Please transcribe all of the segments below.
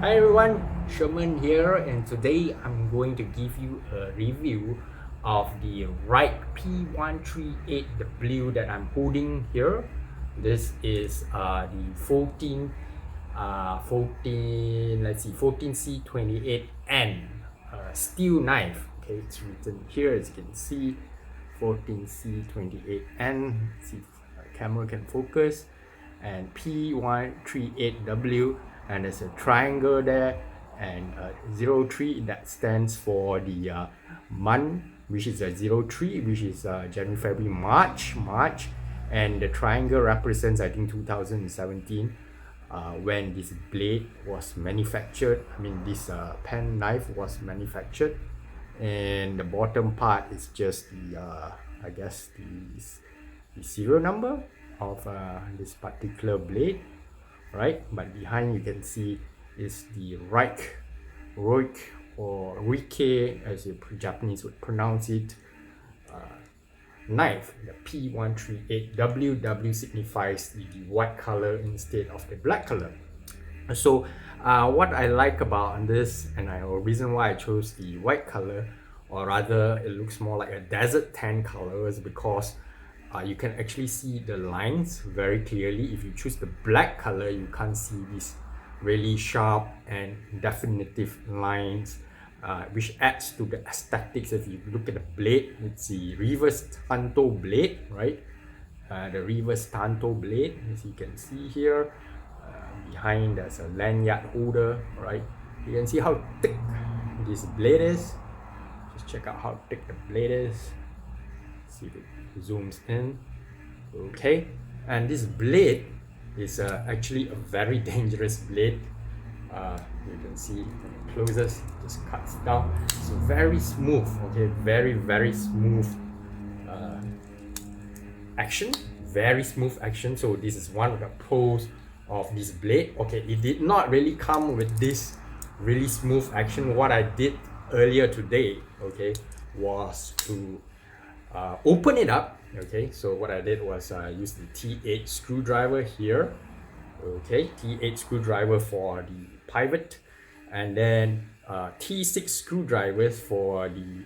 Hi everyone, Sherman here, and today I'm going to give you a review of the Ruike P138-W that I'm holding here. This is the 14C28N steel knife. Okay, it's written here as you can see, 14C28N. See if the camera can focus, and P138W, and there's a triangle there, and 03 that stands for the month, which is a 03, which is January, February, March, and the triangle represents, I think, 2017, when this blade was manufactured. I mean, this pen knife was manufactured, and the bottom part is just the I guess the serial number of this particular blade, right? But behind you can see is the Ruike or Ruike, as the Japanese would pronounce it, knife. The P138W, W signifies the white color instead of the black color. So what I like about this, and the reason why I chose the white color, or rather it looks more like a desert tan color, is because you can actually see the lines very clearly. If you choose the black color, you can't see these really sharp and definitive lines, which adds to the aesthetics. If you look at the blade, it's the reverse tanto blade, right? The reverse tanto blade, as you can see here. Behind there's a lanyard holder, right? You can see how thick this blade is. Just check out how thick the blade is. See if it zooms in. Okay, and this blade is actually a very dangerous blade. You can see when it closes, it just cuts down. It's very smooth. Okay, very smooth action. Very smooth action. So this is one of the pros of this blade. Okay, it did not really come with this really smooth action. What I did earlier today, okay, was to open it up. Okay, so what I did was use the T8 screwdriver here. Okay, T8 screwdriver for the pivot, and then T6 screwdrivers for the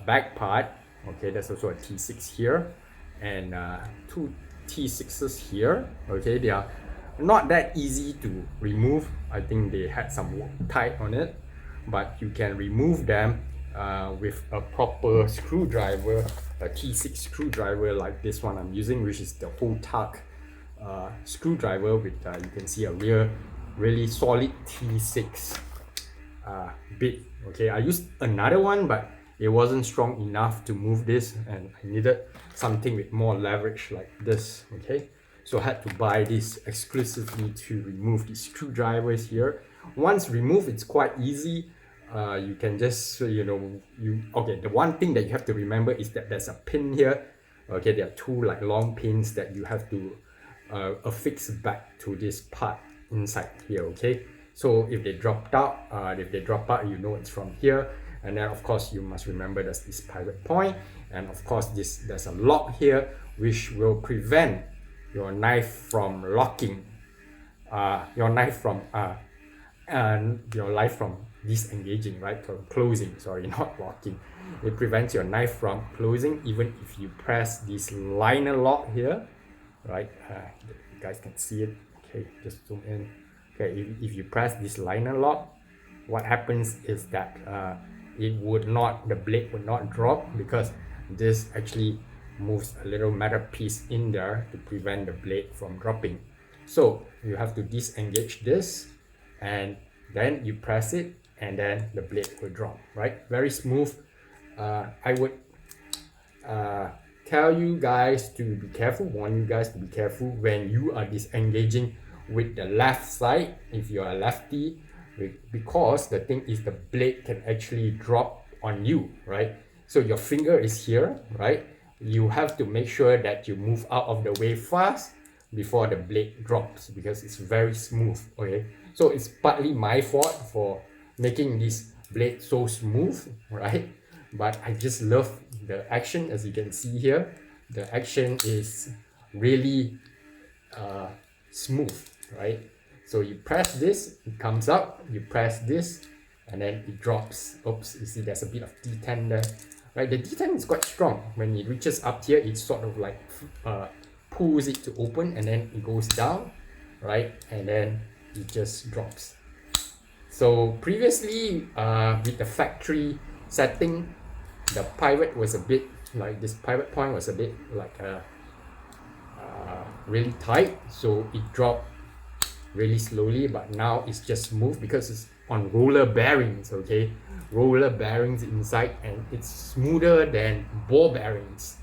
back part. Okay, there's also a T6 here, and two T6s here. Okay, they are not that easy to remove. I think they had some Loctite on it, but you can remove them with a proper screwdriver, a T6 screwdriver like this one I'm using, which is the Otak screwdriver with you can see a really solid T6 bit. Okay, I used another one, but it wasn't strong enough to move this, and I needed something with more leverage like this. Okay, so I had to buy this exclusively to remove the screwdrivers here. Once removed, it's quite easy. You can just okay, the one thing that you have to remember is that there's a pin here. Okay, there are two like long pins that you have to affix back to this part inside here. Okay, so if they drop out, you know it's from here. And then of course you must remember there's this pivot point, and of course there's a lock here which will prevent your knife from locking, your knife from disengaging, right? From closing, sorry, not locking. It prevents your knife from closing even if you press this liner lock here, right? You guys can see it. Okay, just zoom in. Okay, if you press this liner lock, what happens is that the blade would not drop, because this actually moves a little metal piece in there to prevent the blade from dropping. So you have to disengage this, and then you press it, and then the blade will drop, right? Very smooth. I would tell you guys to be careful, warn you guys to be careful when you are disengaging with the left side if you are a lefty, because the thing is the blade can actually drop on you, right? So your finger is here, right? You have to make sure that you move out of the way fast before the blade drops, because it's very smooth. Okay, so it's partly my fault for making this blade so smooth, right? But I just love the action. As you can see here, the action is really smooth, right? So you press this, it comes up, you press this, and then it drops. Oops, you see there's a bit of detent there. Right, the detent is quite strong. When it reaches up here, it sort of like pulls it to open, and then it goes down, right, and then it just drops. So previously, with the factory setting, the pivot was a bit like this. Pivot point was a bit like really tight, so it dropped really slowly. But now it's just smooth because it's on roller bearings. Okay, roller bearings inside, and it's smoother than ball bearings.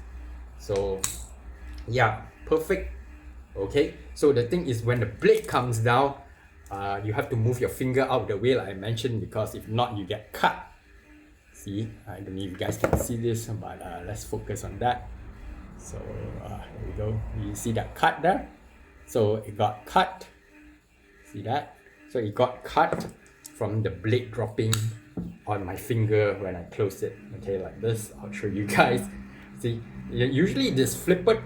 So yeah, perfect. Okay, so the thing is, when the blade comes down, you have to move your finger out the way like I mentioned, because if not you get cut. See, I don't know if you guys can see this, but let's focus on that. So here we go. You see that cut there? So it got cut. See that? So it got cut from the blade dropping on my finger when I closed it. Okay, like this. I'll show you guys. See, usually this flipper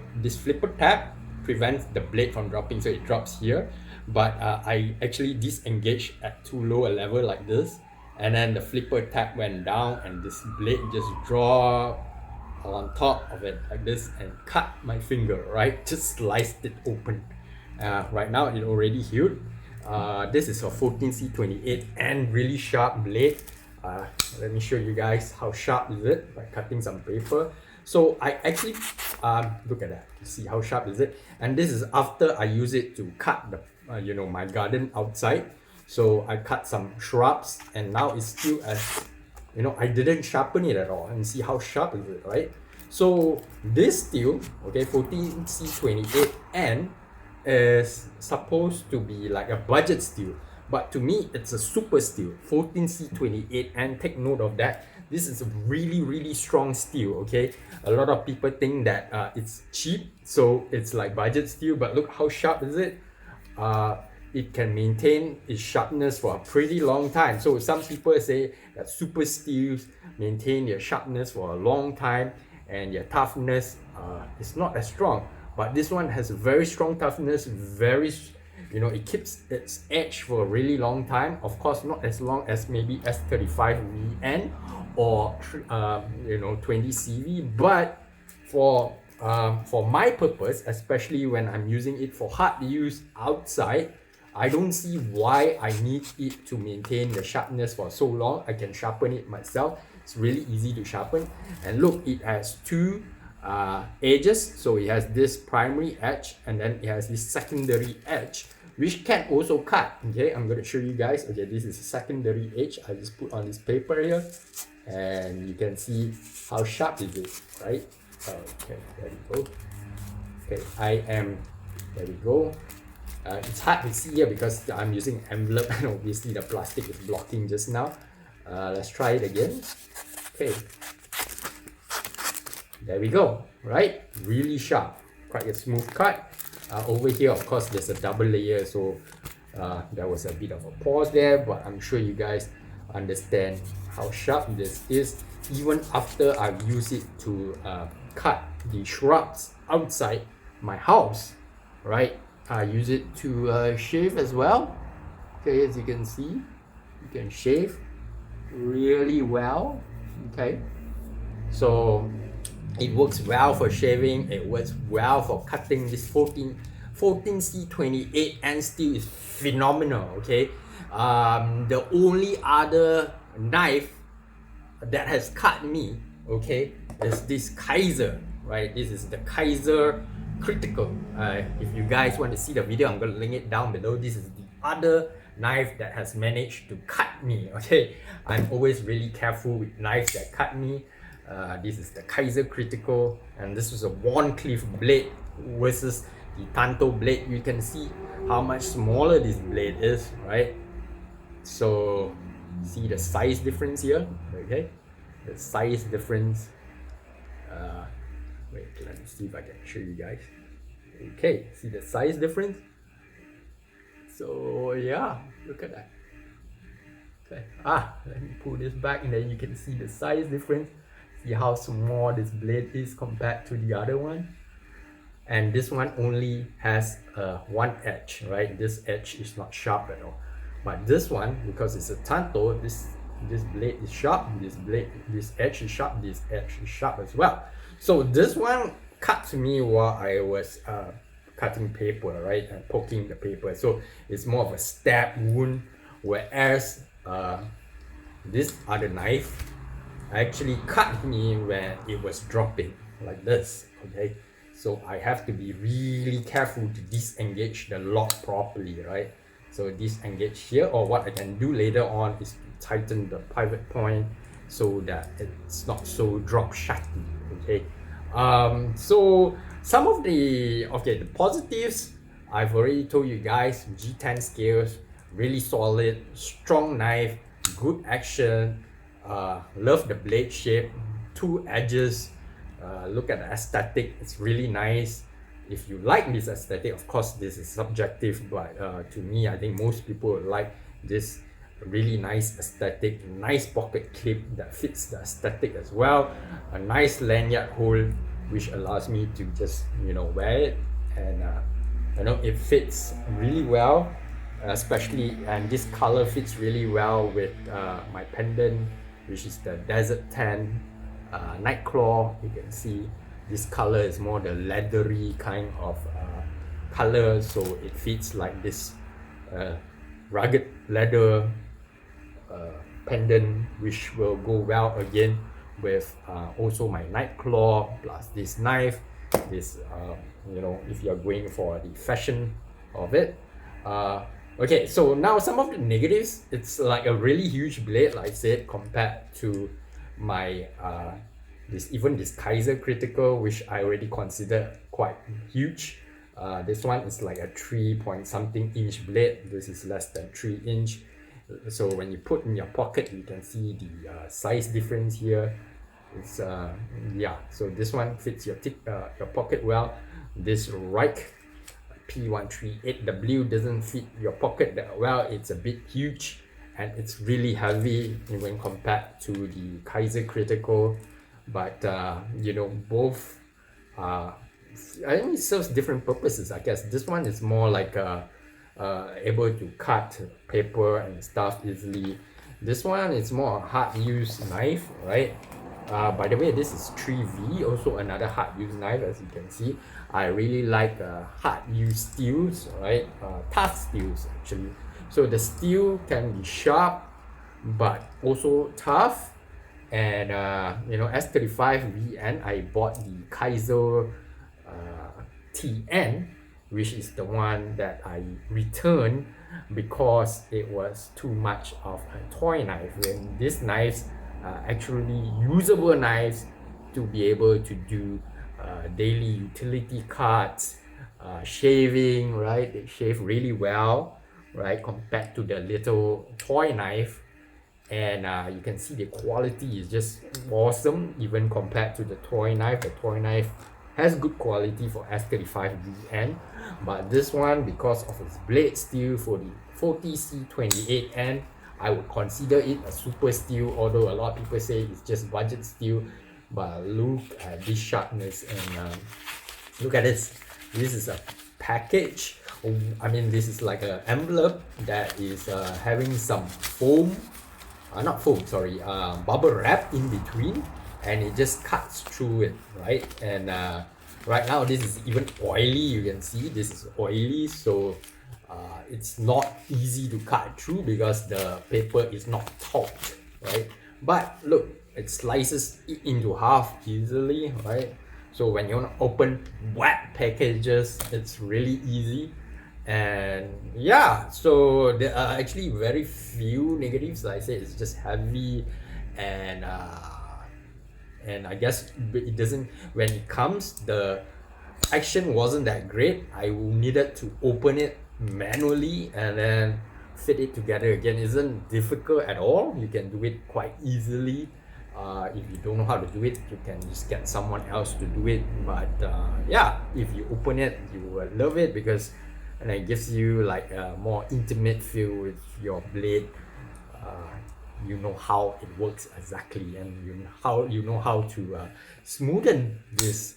tab prevents the blade from dropping, so it drops here. But I actually disengaged at too low a level like this, and then the flipper tab went down, and this blade just dropped on top of it like this and cut my finger, right? Just sliced it open. Right now it already healed. This is a 14C28 and really sharp blade. Let me show you guys how sharp is it by cutting some paper. So I actually look at that, see how sharp is it, and this is after I use it to cut the my garden outside. So I cut some shrubs, and now it's still as I didn't sharpen it at all, and see how sharp is it, right? So this steel, okay, 14C28N is supposed to be like a budget steel, but to me it's a super steel. 14C28N, take note of that. This is a really strong steel. Okay, a lot of people think that it's cheap, so it's like budget steel, but look how sharp is it. It can maintain its sharpness for a pretty long time. So some people say that super steels maintain their sharpness for a long time and their toughness is not as strong, but this one has a very strong toughness, it keeps its edge for a really long time. Of course, not as long as maybe S35VN or 20CV, but for my purpose, especially when I'm using it for hard use outside, I don't see why I need it to maintain the sharpness for so long. I can sharpen it myself. It's really easy to sharpen. And look, it has two edges. So it has this primary edge, and then it has this secondary edge, which can also cut. Okay, I'm going to show you guys. Okay, this is a secondary edge. I just put on this paper here, and you can see how sharp it is, right? Okay, there we go. Okay, there we go. It's hard to see here because I'm using envelope, and obviously the plastic is blocking just now. Let's try it again. Okay, there we go, right? Really sharp, quite a smooth cut. Over here, of course, there's a double layer, so there was a bit of a pause there, but I'm sure you guys understand how sharp this is, even after I've used it to cut the shrubs outside my house, right? I use it to shave as well. Okay, as you can see, you can shave really well. Okay, so it works well for shaving, it works well for cutting. This 14C28N steel is phenomenal. Okay, the only other knife that has cut me, okay, is this Kizer, right? This is the Kizer Critical. If you guys want to see the video, I'm going to link it down below. This is the other knife that has managed to cut me. Okay, I'm always really careful with knives that cut me. This is the Kizer Critical, and this is a Van Cleef blade versus the Tanto blade. You can see how much smaller this blade is, right? So see the size difference here. Okay, the size difference. Wait, let me see if I can show you guys. Okay, see the size difference? So yeah, look at that. Okay, let me pull this back, and then you can see the size difference. See how small this blade is compared to the other one. and this one only has one edge, right? This edge is not sharp at all. But this one, because it's a tanto, this blade is sharp, this edge is sharp, this edge is sharp as well. So this one cut to me while I was cutting paper, right, and poking the paper. So it's more of a stab wound, whereas this other knife actually cut me when it was dropping like this. Okay, so I have to be really careful to disengage the lock properly, right? So disengage here, or what I can do later on is to tighten the pivot point so that it's not so drop shotty. Okay, so some of the positives I've already told you guys. G10 scales, really solid, strong knife, good action. Love the blade shape, two edges. Look at the aesthetic, it's really nice. If you like this aesthetic, of course this is subjective, but to me, I think most people like this really nice aesthetic, nice pocket clip that fits the aesthetic as well, a nice lanyard hole which allows me to just, you know, wear it, and you know, it fits really well, especially, and this color fits really well with my pendant, which is the Desert Tan Nightclaw. You can see this color is more the leathery kind of color, so it fits like this rugged leather pendant, which will go well again with also my Nightclaw plus this knife. This you know, if you're going for the fashion of it. Okay, so now some of the negatives. It's like a really huge blade, like I said, compared to my this Kizer Critical, which I already consider quite huge. This one is like a 3-point-something inch blade. This is less than 3 inch. So when you put in your pocket, you can see the size difference here. It's yeah. So this one fits your pocket well. This Ruike P138-W doesn't fit your pocket that well. It's a bit huge, and it's really heavy when compared to the Kizer Critical. But you know, both I think it serves different purposes. I guess this one is more like able to cut paper and stuff easily. This one is more a hard use knife, right? By the way, this is 3V, also another hard use knife. As you can see, I really like hard use steels, right? Tough steels actually. So the steel can be sharp, but also tough. And you know, S35VN, I bought the Kizer Ti'an, which is the one that I returned because it was too much of a toy knife. When these knives are actually usable knives to be able to do daily utility cuts, shaving, right? They shave really well, right, compared to the little toy knife. And you can see the quality is just awesome even compared to the toy knife. The toy knife has good quality for S35VN, but this one, because of its blade steel for the 40C28N, I would consider it a super steel, although a lot of people say it's just budget steel. But look at this sharpness, and look at this. This is a package. I mean, this is like an envelope that is having some foam, not foam, sorry, bubble wrap in between, and it just cuts through it, right? And right now this is even oily. You can see this is oily, so it's not easy to cut through because the paper is not taut, right? But look, it slices it into half easily, right? So when you want to open wet packages, it's really easy. And yeah, so there are actually very few negatives. Like I said, it's just heavy, and I guess it doesn't, when it comes, the action wasn't that great. I needed to open it manually and then fit it together again. It isn't difficult at all. You can do it quite easily. If you don't know how to do it, you can just get someone else to do it. But yeah, if you open it, you will love it, because and it gives you like a more intimate feel with your blade. You know how it works exactly, and you know how to smoothen this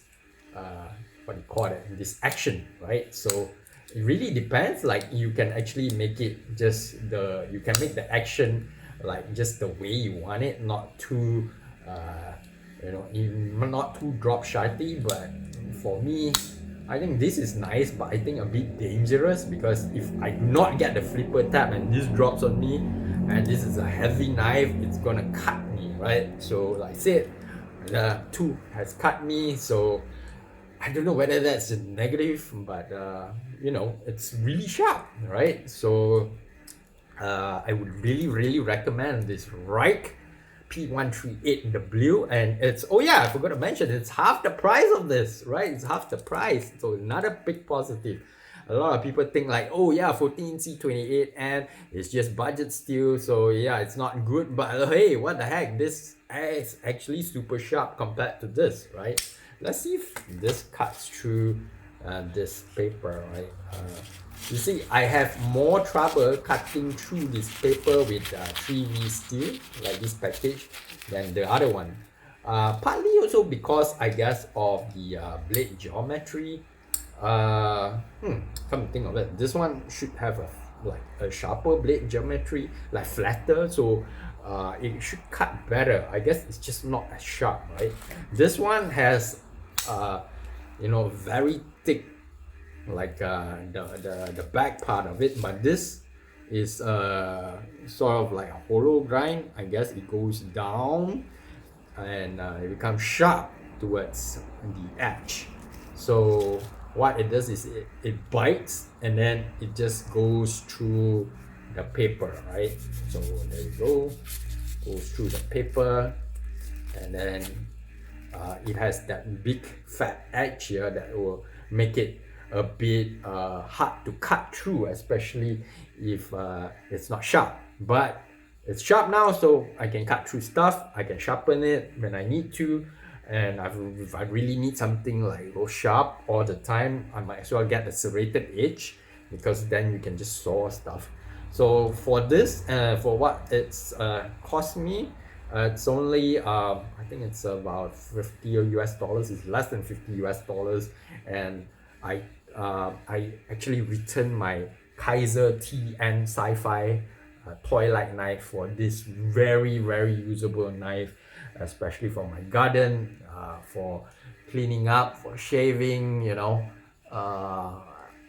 what do you call it, this action, right? So it really depends. Like you can actually make it you can make the action like just the way you want it, not too not too drop shotty. But for me, I think this is nice, but I think a bit dangerous, because if I do not get the flipper tab and this drops on me, and this is a heavy knife, it's gonna cut me, right? So like I said, the tooth has cut me, so I don't know whether that's a negative, but it's really sharp, right? So I would really recommend this Ruike P138-W, and it's, oh yeah, I forgot to mention, it's half the price of this, right? It's half the price, so another big positive. A lot of people think like, oh yeah, 14C28 and it's just budget steel, so yeah, it's not good. But hey, what the heck, this is actually super sharp compared to this, right? Let's see if this cuts through this paper, right? You see, I have more trouble cutting through this paper with 3V steel, like this package, than the other one. Partly also because, I guess, of the blade geometry. Come to think of it, this one should have a sharper blade geometry, like flatter, so it should cut better. I guess it's just not as sharp, right? This one has very thick, like the back part of it, but this is sort of like a hollow grind. I guess it goes down and it becomes sharp towards the edge. So what it does is it bites and then it just goes through the paper, right? So there you go, goes through the paper, and then it has that big fat edge here that will make it a bit hard to cut through, especially if it's not sharp. But it's sharp now, so I can cut through stuff. I can sharpen it when I need to, and if I really need something like sharp all the time, I might as well get the serrated edge, because then you can just saw stuff. So for this, for what it's cost me, it's only I think it's about $50 US. It's less than $50 US, and I actually returned my Kizer Ti'an sci-fi toy-like knife for this very usable knife, especially for my garden, for cleaning up, for shaving.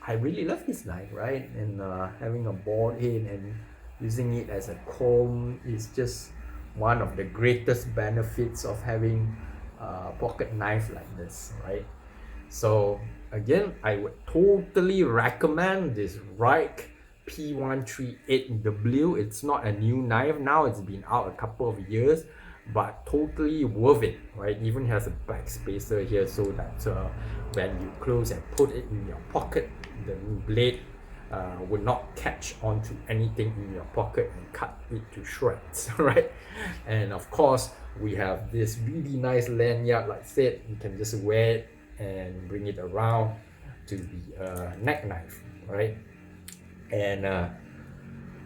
I really love this knife, right? And having a bald head and using it as a comb is just one of the greatest benefits of having a pocket knife like this, right? So again, I would totally recommend this Ruike P138-W. It's not a new knife now, it's been out a couple of years, but totally worth it, right? Even has a back spacer here, so that when you close and put it in your pocket, the blade would not catch onto anything in your pocket and cut it to shreds, right? And of course, we have this really nice lanyard. Like I said, you can just wear it and bring it around to the neck knife, right? And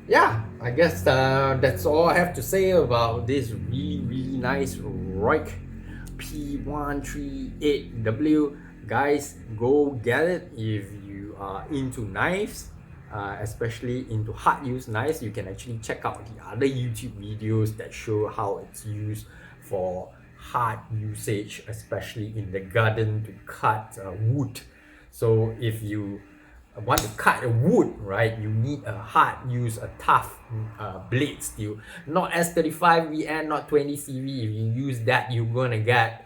yeah, I guess that's all I have to say about this really nice Ruike P138-W. Guys, go get it if you are into knives, especially into hard use knives. You can actually check out the other YouTube videos that show how it's used for hard usage, especially in the garden to cut wood. So if you want to cut a wood, right, you need a hard use, a tough blade steel, not S35VN, not 20CV. If you use that, you're gonna get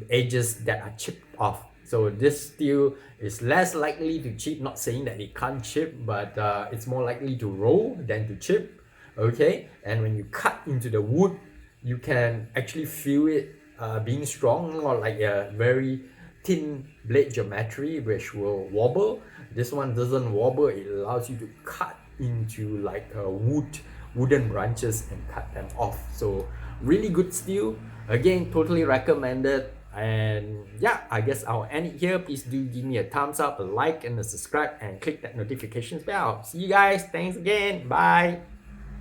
edges that are chipped off. So this steel is less likely to chip. Not saying that it can't chip, but it's more likely to roll than to chip, okay? And when you cut into the wood, you can actually feel it being strong, or like a very thin blade geometry which will wobble. This one doesn't wobble. It allows you to cut into like wooden branches and cut them off. So really good steel. Again, totally recommended. And yeah, I guess I'll end it here. Please do give me a thumbs up, a like, and a subscribe, and click that notifications bell. See you guys. Thanks again. Bye.